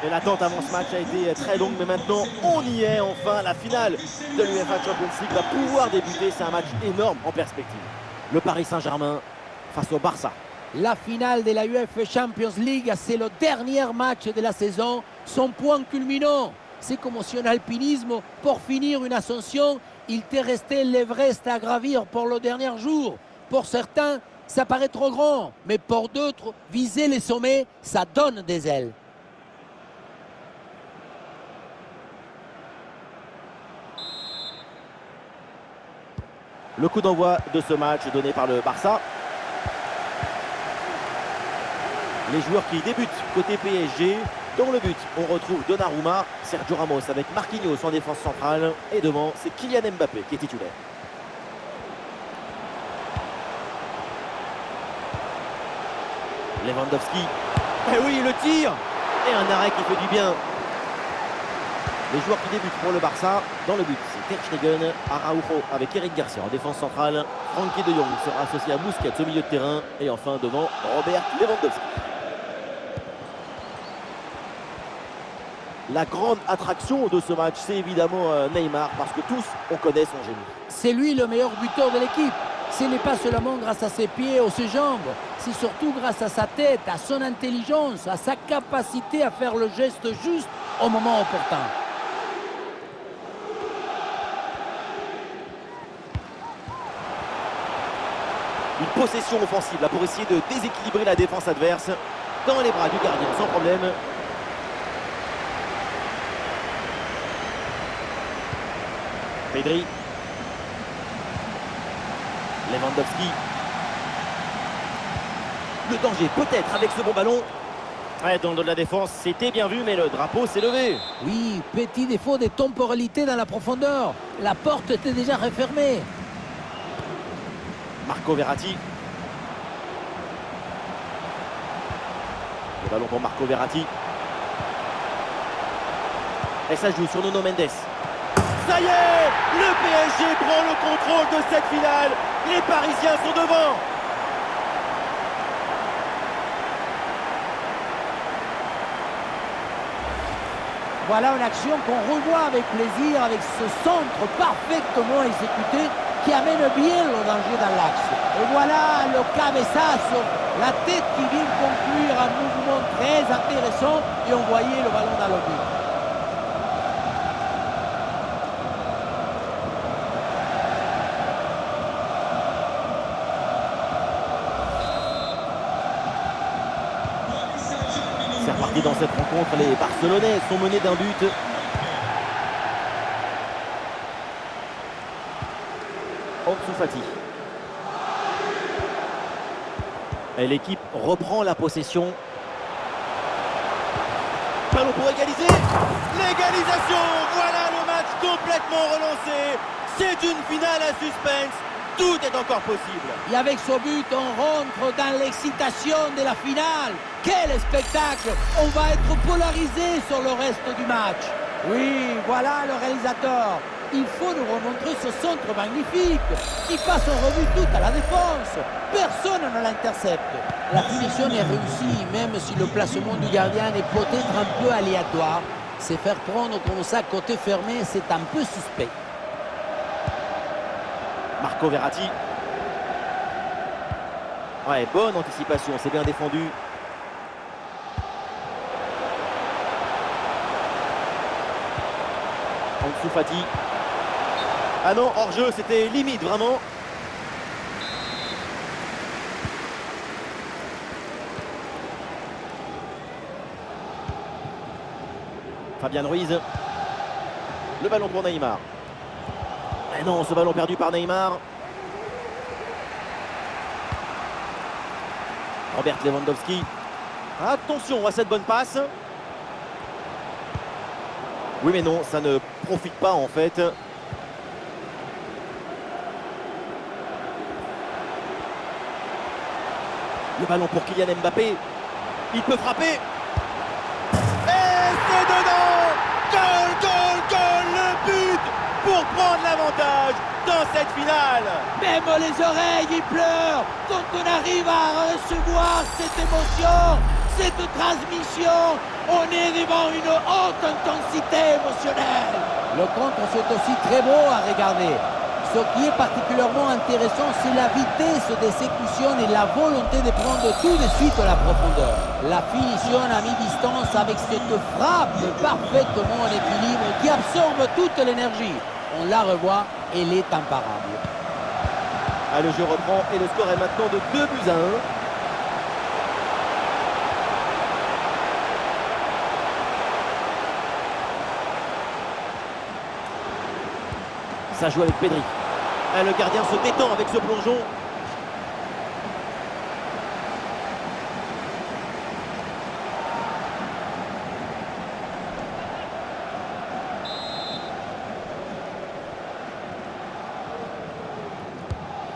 Et l'attente avant ce match a été très longue, mais maintenant on y est, enfin la finale de l'UEFA Champions League va pouvoir débuter. C'est un match énorme en perspective. Le Paris Saint-Germain face au Barça. La finale de la UEFA Champions League, c'est le dernier match de la saison, son point culminant. C'est comme si en alpinisme, pour finir une ascension, il te restait l'Everest à gravir pour le dernier jour. Pour certains, ça paraît trop grand, mais pour d'autres, viser les sommets, ça donne des ailes. Le coup d'envoi de ce match donné par le Barça. Les joueurs qui débutent côté PSG. Dans le but, on retrouve Donnarumma, Sergio Ramos avec Marquinhos en défense centrale. Et devant, c'est Kylian Mbappé qui est titulaire. Lewandowski. Et oui, le tir. Et un arrêt qui fait du bien. Les joueurs qui débutent pour le Barça, dans le but, c'est Ter Stegen, Araujo avec Eric Garcia en défense centrale. Frenkie de Jong sera associé à Busquets au milieu de terrain. Et enfin devant, Robert Lewandowski. La grande attraction de ce match, c'est évidemment Neymar, parce que tous, on connaît son génie. C'est lui le meilleur buteur de l'équipe. Ce n'est pas seulement grâce à ses pieds ou ses jambes, c'est surtout grâce à sa tête, à son intelligence, à sa capacité à faire le geste juste au moment opportun. Une possession offensive là pour essayer de déséquilibrer la défense adverse. Dans les bras du gardien, sans problème. Pedri. Lewandowski. Le danger peut-être avec ce bon ballon. Ouais, dans le dos de la défense, c'était bien vu, mais le drapeau s'est levé. Oui, petit défaut de temporalité dans la profondeur. La porte était déjà refermée. Marco Verratti. Le ballon pour Marco Verratti. Et ça joue sur Nuno Mendes. Ça y est, le PSG prend le contrôle de cette finale. Les Parisiens sont devant. Voilà une action qu'on revoit avec plaisir, avec ce centre parfaitement exécuté qui amène bien le danger dans l'axe. Et voilà le cabeçazo, la tête qui vient conclure un mouvement très intéressant et on voyait le ballon dans le but. C'est reparti dans cette rencontre, les Barcelonais sont menés d'un but. Ansu Fati. Et l'équipe reprend la possession. Ballon pour égaliser. L'égalisation. Voilà le match complètement relancé. C'est une finale à suspense. Tout est encore possible. Et avec ce but, on rentre dans l'excitation de la finale. Quel spectacle! On va être polarisé sur le reste du match. Oui, voilà le réalisateur. Il faut nous remontrer ce centre magnifique qui passe en revue toute à la défense. Personne ne l'intercepte. La finition est réussie, même si le placement du gardien est peut-être un peu aléatoire. Se faire prendre comme ça côté fermé, c'est un peu suspect. Marco Verratti. Ouais, bonne anticipation, c'est bien défendu. Ansu Fati. Ah non, hors-jeu, c'était limite, vraiment. Fabian Ruiz. Le ballon pour Neymar. Et non, ce ballon perdu par Neymar. Robert Lewandowski. Attention à cette bonne passe. Oui mais non, ça ne profite pas en fait. Le ballon pour Kylian Mbappé. Il peut frapper. Et c'est dedans. Goal, goal, goal. Le but pour prendre l'avantage dans cette finale. Même les oreilles y pleurent quand on arrive à recevoir cette émotion. cette transmission. On est devant une haute intensité émotionnelle. Le contre, c'est aussi très beau à regarder. Ce qui est particulièrement intéressant, c'est la vitesse d'exécution et la volonté de prendre tout de suite la profondeur. La finition à mi-distance avec cette frappe parfaitement en équilibre qui absorbe toute l'énergie. On la revoit, elle est imparable. Ah, le jeu reprend et le score est maintenant de 2-1. Ça joue avec Pedri. Ah, le gardien se détend avec ce plongeon.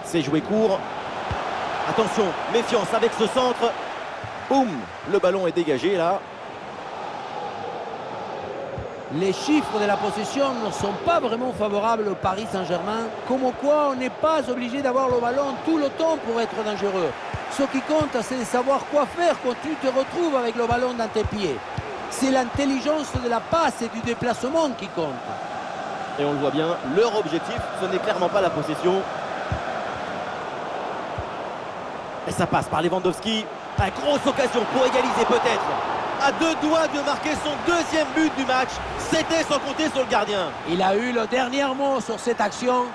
C'est joué court. Attention, méfiance avec ce centre. Boum, le ballon est dégagé là. Les chiffres de la possession ne sont pas vraiment favorables au Paris Saint-Germain, comme quoi on n'est pas obligé d'avoir le ballon tout le temps pour être dangereux. Ce qui compte, c'est de savoir quoi faire quand tu te retrouves avec le ballon dans tes pieds. C'est l'intelligence de la passe et du déplacement qui compte. Et on le voit bien, leur objectif, ce n'est clairement pas la possession. Et ça passe par Lewandowski. Une grosse occasion pour égaliser peut-être. À 2 doigts de marquer son deuxième but du match. C'était sans compter sur le gardien. Il a eu le dernier mot sur cette action.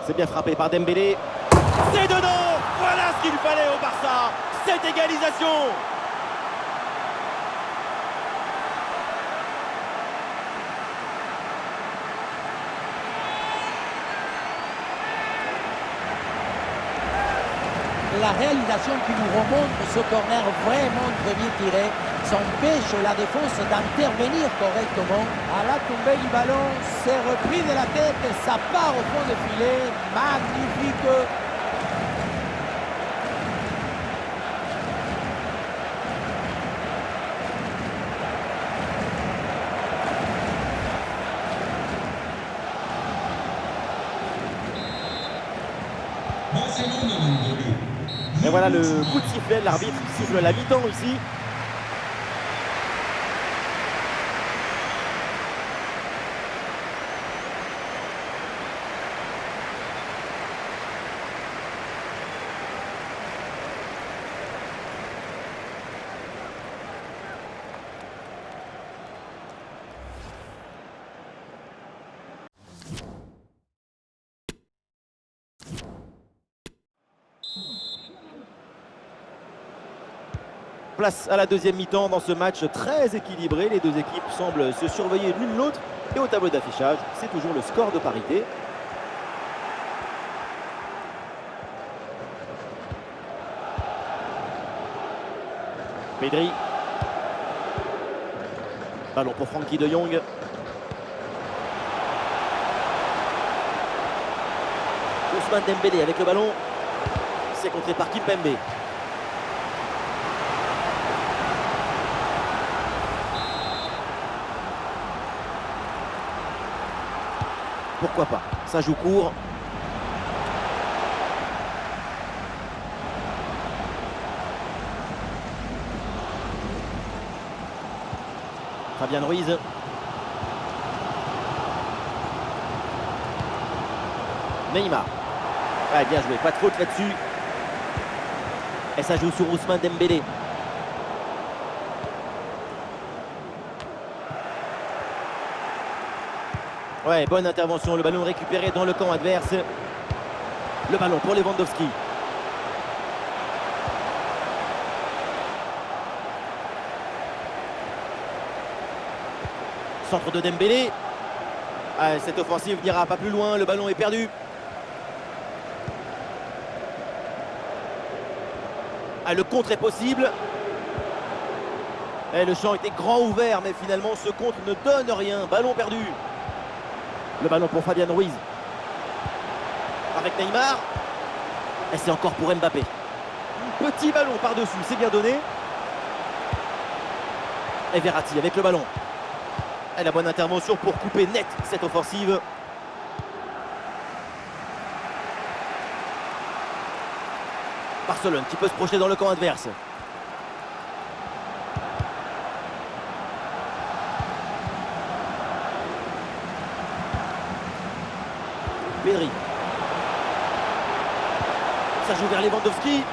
C'est bien frappé par Dembélé. C'est dedans. Voilà ce qu'il fallait au Barça. Cette égalisation. La réalisation qui nous remonte ce corner vraiment très bien tiré, ça empêche la défense d'intervenir correctement. À la tombée du ballon, c'est repris de la tête, ça part au fond de filet, magnifique. Et voilà le coup de sifflet, l'arbitre siffle la mi-temps ici. Place à la deuxième mi-temps dans ce match très équilibré. Les deux équipes semblent se surveiller l'une l'autre. Et au tableau d'affichage, c'est toujours le score de parité. Pedri. Ballon pour Frenkie de Jong. Ousmane Dembélé avec le ballon. C'est contré par Kimpembe. Pourquoi pas? Ça joue court. Fabian Ruiz. Neymar. Ah, bien joué, pas de faute là-dessus. Et ça joue sur Ousmane Dembélé. Ouais, bonne intervention, le ballon récupéré dans le camp adverse. Le ballon pour Lewandowski. Centre de Dembélé. Ah, cette offensive n'ira pas plus loin, le ballon est perdu. Ah, le contre est possible. Et le champ était grand ouvert, mais finalement ce contre ne donne rien. Ballon perdu. Le ballon pour Fabian Ruiz. Avec Neymar. Et c'est encore pour Mbappé. Petit ballon par-dessus, c'est bien donné. Et Verratti avec le ballon. Et la bonne intervention pour couper net cette offensive. Barcelone qui peut se projeter dans le camp adverse. Pedri. Ça joue vers Lewandowski.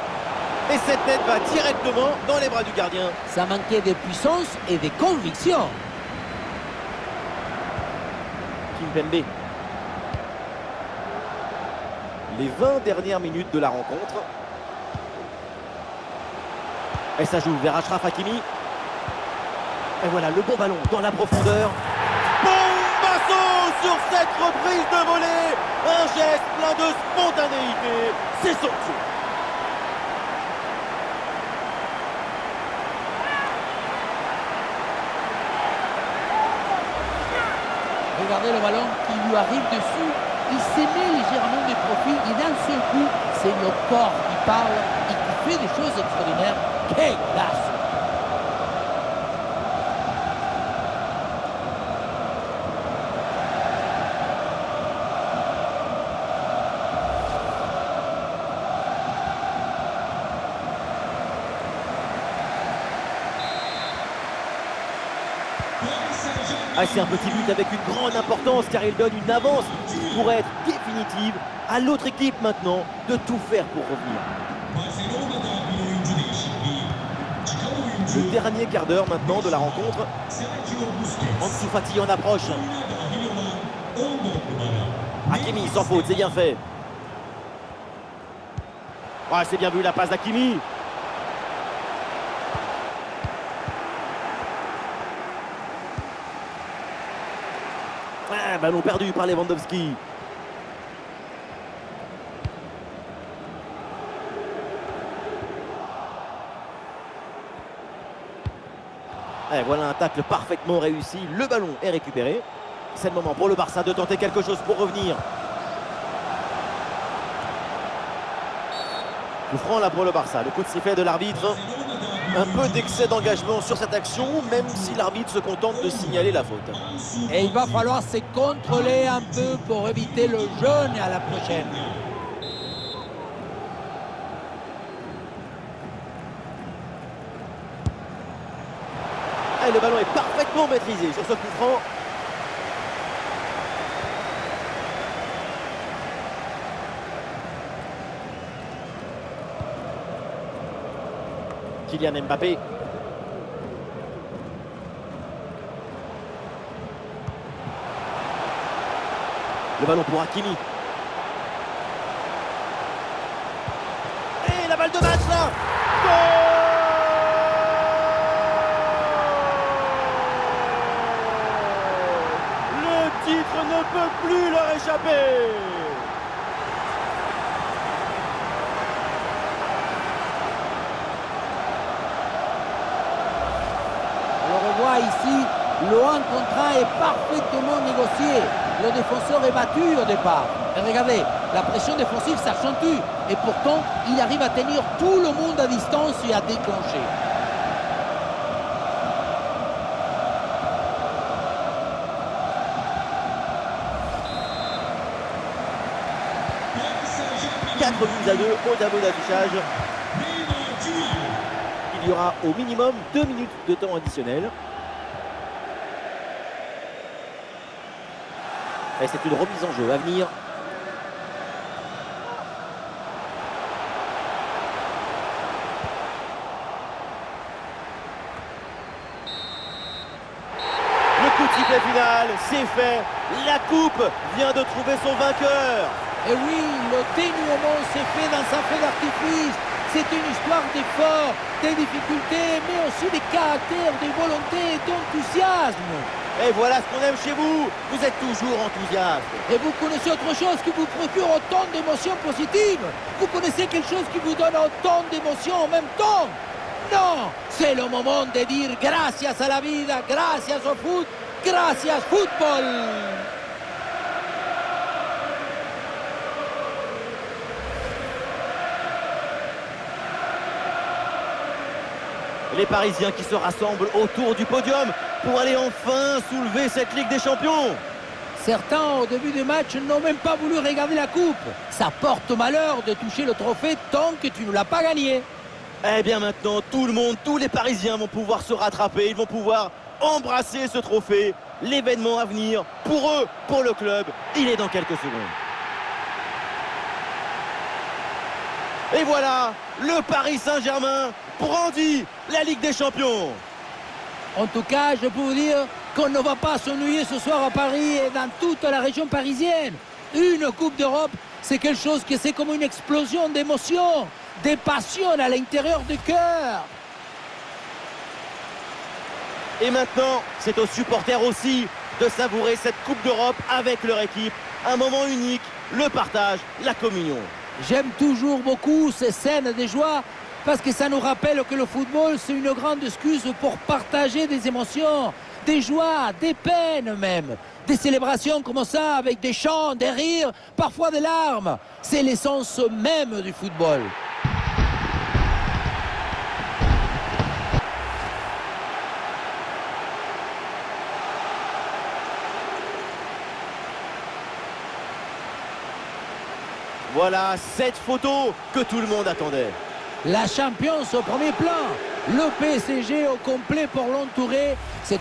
Et cette tête va directement dans les bras du gardien. Ça manquait de puissance et de conviction. Kimpembe. Les 20 dernières minutes de la rencontre. Et ça joue vers Achraf Hakimi. Et voilà le bon ballon dans la profondeur. Bombasso sur cette reprise de volée. Un geste plein de spontanéité. C'est somptueux. Regardez le ballon qui lui arrive dessus. Il se met légèrement de profil et d'un seul coup, c'est le corps qui parle et qui fait des choses extraordinaires. Quelle classe! Ah, c'est un petit but avec une grande importance car il donne une avance qui pourrait être définitive. À l'autre équipe maintenant de tout faire pour revenir. Le dernier quart d'heure maintenant de la rencontre. Ansu Fati en approche. Hakimi sans faute, c'est bien fait. Ah, c'est bien vu la passe d'Hakimi. Ah, ballon perdu par Lewandowski. Et voilà un tacle parfaitement réussi. Le ballon est récupéré. C'est le moment pour le Barça de tenter quelque chose pour revenir. Coup franc là pour le Barça. Le coup de sifflet de l'arbitre. Un peu d'excès d'engagement sur cette action, même si l'arbitre se contente de signaler la faute. Et il va falloir se contrôler un peu pour éviter le jaune à la prochaine. Et le ballon est parfaitement maîtrisé sur ce coup franc. Kylian Mbappé. Le ballon pour Hakimi. Et la balle de match là. Le titre ne peut plus leur échapper. On revoit ici, le 1 contre 1 est parfaitement négocié. Le défenseur est battu au départ. Et regardez, la pression défensive s'accentue. Et pourtant, il arrive à tenir tout le monde à distance et à déclencher. Quatre buts à 2 au tableau d'affichage. Il y aura au minimum 2 minutes de temps additionnel. Et c'est une remise en jeu à venir. Le coup de sifflet final, c'est fait. La coupe vient de trouver son vainqueur. Et oui, le dénouement s'est fait dans un feu d'artifice. C'est une histoire d'efforts, des difficultés, mais aussi des caractères, des volontés, d'enthousiasme. Et voilà ce qu'on aime chez vous. Vous êtes toujours enthousiaste. Et vous connaissez autre chose qui vous procure autant d'émotions positives? Vous connaissez quelque chose qui vous donne autant d'émotions en même temps? Non, c'est le moment de dire gracias a la vida, gracias au foot, gracias football. Les Parisiens qui se rassemblent autour du podium. pour aller enfin soulever cette Ligue des Champions. Certains, au début du match, n'ont même pas voulu regarder la coupe. Ça porte malheur de toucher le trophée tant que tu ne l'as pas gagné. Eh bien maintenant, tout le monde, tous les Parisiens vont pouvoir se rattraper. Ils vont pouvoir embrasser ce trophée. L'événement à venir, pour eux, pour le club, il est dans quelques secondes. Et voilà, le Paris Saint-Germain brandit la Ligue des Champions. En tout cas, je peux vous dire qu'on ne va pas s'ennuyer ce soir à Paris et dans toute la région parisienne. Une Coupe d'Europe, c'est quelque chose que c'est comme une explosion d'émotions, des passions à l'intérieur du cœur. Et maintenant, c'est aux supporters aussi de savourer cette Coupe d'Europe avec leur équipe. Un moment unique, le partage, la communion. J'aime toujours beaucoup ces scènes de joie parce que ça nous rappelle que le football, c'est une grande excuse pour partager des émotions, des joies, des peines même. Des célébrations comme ça avec des chants, des rires, parfois des larmes. C'est l'essence même du football. Voilà cette photo que tout le monde attendait. La Champions au premier plan. Le PSG au complet pour l'entourer. Cette